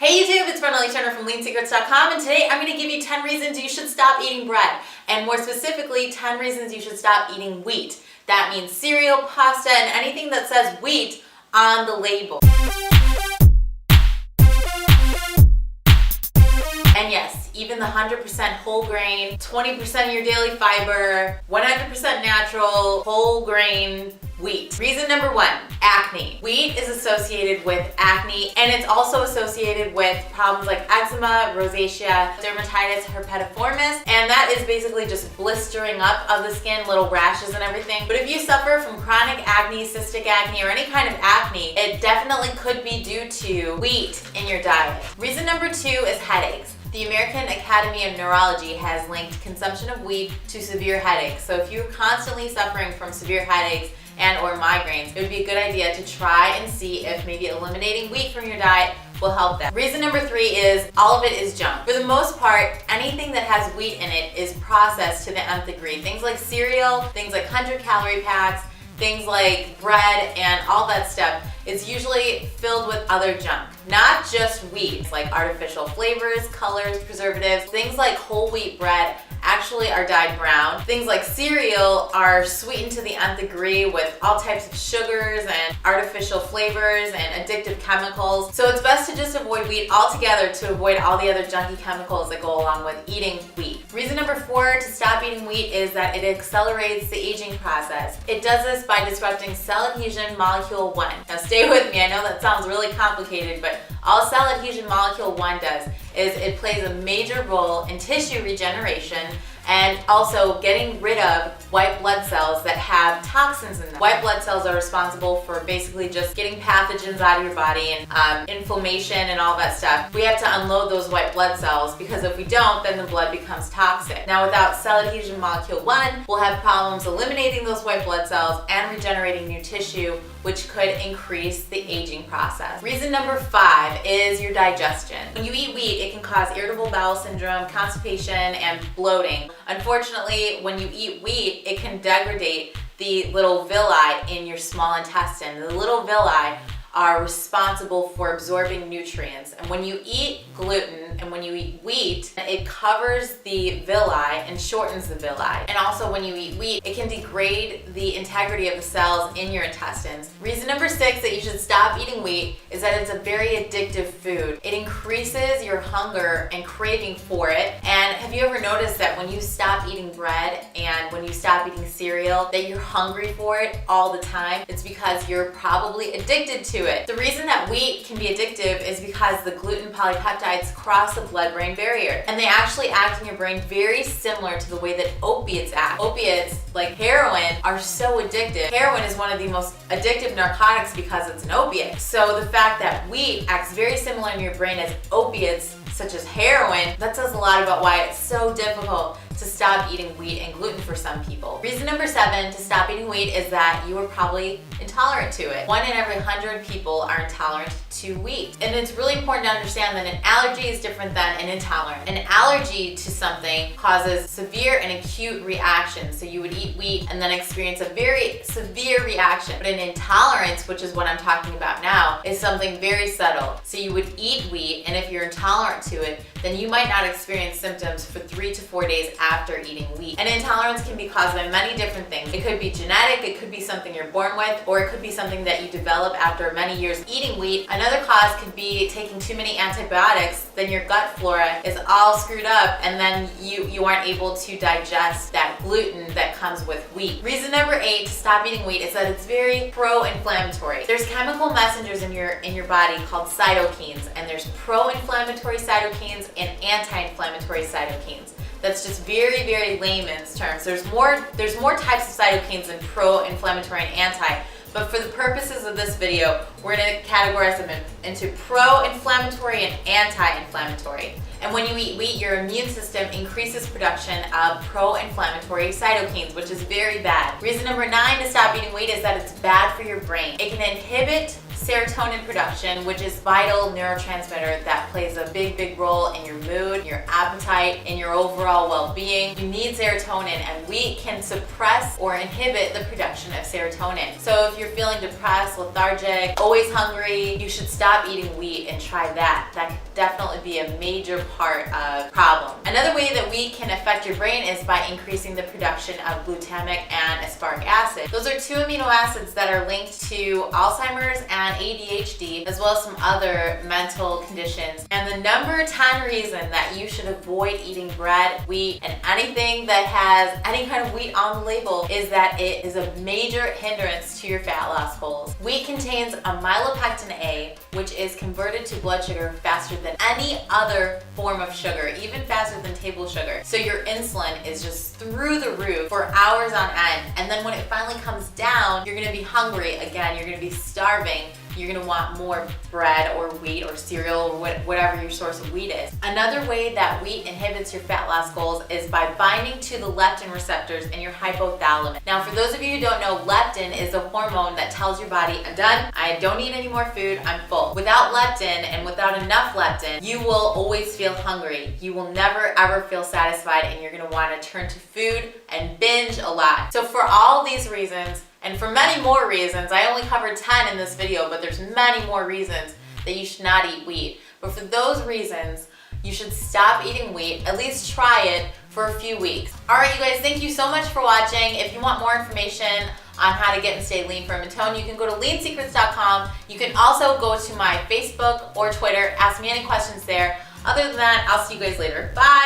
Hey YouTube, it's Brenda from LeanSecrets.com, and today I'm going to give you 10 reasons you should stop eating bread, and more specifically 10 reasons you should stop eating wheat. That means cereal, pasta, and anything that says wheat on the label. And yes, even the 100% whole grain, 20% of your daily fiber, 100% natural whole grain wheat. Reason number 1, acne. Wheat is associated with acne, and it's also associated with problems like eczema, rosacea, dermatitis herpetiformis, and that is basically just blistering up of the skin, little rashes and everything. But if you suffer from chronic acne, cystic acne, or any kind of acne, it definitely could be due to wheat in your diet. Reason number 2 is headaches. The American Academy of Neurology has linked consumption of wheat to severe headaches. So if you're constantly suffering from severe headaches and or migraines, it would be a good idea to try and see if maybe eliminating wheat from your diet will help that. Reason number 3 is all of it is junk. For the most part, anything that has wheat in it is processed to the nth degree. Things like cereal, things like 100-calorie packs, things like bread and all that stuff is usually filled with other junk. Not just wheat, like artificial flavors, colors, preservatives. Things like whole wheat bread actually are dyed brown. Things like cereal are sweetened to the nth degree with all types of sugars and artificial flavors and addictive chemicals. So it's best to just avoid wheat altogether to avoid all the other junky chemicals that go along with eating wheat. Reason number 4 to stop eating wheat is that it accelerates the aging process. It does this by disrupting cell adhesion molecule 1. Now stay with me, I know that sounds really complicated, but all cell adhesion molecule 1 does is it plays a major role in tissue regeneration and also getting rid of white blood cells that have toxins in them. White blood cells are responsible for basically just getting pathogens out of your body and inflammation and all that stuff. We have to unload those white blood cells because if we don't, then the blood becomes toxic. Now without cell adhesion molecule 1, we'll have problems eliminating those white blood cells and regenerating new tissue, which could increase the aging process. Reason number 5 is your digestion. When you eat wheat, it can cause irritable bowel syndrome, constipation, and bloating. Unfortunately, when you eat wheat, it can degrade the little villi in your small intestine. The little villi are responsible for absorbing nutrients. And when you eat gluten and when you eat wheat, it covers the villi and shortens the villi. And also when you eat wheat, it can degrade the integrity of the cells in your intestines. Reason number 6 that you should stop eating wheat is that it's a very addictive food. It increases your hunger and craving for it. And have you ever noticed that when you stop eating bread and when you stop eating cereal, that you're hungry for it all the time? It's because you're probably addicted to it. The reason that wheat can be addictive is because the gluten polypeptides cross the blood-brain barrier, and they actually act in your brain very similar to the way that opiates act. Opiates, like heroin, are so addictive. Heroin is one of the most addictive narcotics because it's an opiate. So the fact that wheat acts very similar in your brain as opiates, such as heroin, that says a lot about why it's so difficult to stop eating wheat and gluten for some people. Reason number 7 to stop eating wheat is that you are probably intolerant to it. 1 in every 100 people are intolerant to wheat. And it's really important to understand that an allergy is different than an intolerance. An allergy to something causes severe and acute reactions. So you would eat wheat and then experience a very severe reaction. But an intolerance, which is what I'm talking about now, is something very subtle. So you would eat wheat, and if you're intolerant to it, then you might not experience symptoms for 3 to 4 days after eating wheat. And intolerance can be caused by many different things. It could be genetic, it could be something you're born with, or it could be something that you develop after many years eating wheat. Another cause could be taking too many antibiotics, then your gut flora is all screwed up, and then you aren't able to digest that gluten that comes with wheat. Reason number 8 to stop eating wheat is that it's very pro-inflammatory. There's chemical messengers in your body called cytokines, and there's pro-inflammatory cytokines and anti-inflammatory cytokines. That's just very, very layman's terms. There's more types of cytokines than pro-inflammatory and anti, but for the purposes of this video, we're going to categorize them into pro-inflammatory and anti-inflammatory. And when you eat wheat, your immune system increases production of pro-inflammatory cytokines, which is very bad. Reason number 9 to stop eating wheat is that it's bad for your brain. It can inhibit serotonin production, which is vital neurotransmitter that plays a big role in your mood, your appetite, and your overall well-being. You need serotonin, and wheat can suppress or inhibit the production of serotonin. So if you're feeling depressed, lethargic, always hungry, you should stop eating wheat and try that. That could definitely be a major part of problem. Another way that wheat can affect your brain is by increasing the production of glutamic and aspartic acid. Those are two amino acids that are linked to Alzheimer's and ADHD, as well as some other mental conditions. And the number 10 reason that you should avoid eating bread, wheat, and anything that has any kind of wheat on the label is that it is a major hindrance to your fat loss goals. Wheat contains a amylopectin A, which is converted to blood sugar faster than any other form of sugar, even faster than table sugar. So your insulin is just through the roof for hours on end. And then when it finally comes down, you're gonna be hungry again, you're gonna be starving. You're gonna want more bread or wheat or cereal or whatever your source of wheat is. Another way that wheat inhibits your fat loss goals is by binding to the leptin receptors in your hypothalamus. Now, for those of you who don't know, leptin is a hormone that tells your body, I'm done, I don't need any more food, I'm full. Without leptin and without enough leptin, you will always feel hungry. You will never ever feel satisfied, and you're gonna wanna turn to food and binge a lot. So for all these reasons, and for many more reasons, I only covered 10 in this video, but there's many more reasons that you should not eat wheat. But for those reasons, you should stop eating wheat, at least try it for a few weeks. All right, you guys, thank you so much for watching. If you want more information on how to get and stay lean, firm, and toned, you can go to leansecrets.com. You can also go to my Facebook or Twitter, ask me any questions there. Other than that, I'll see you guys later. Bye.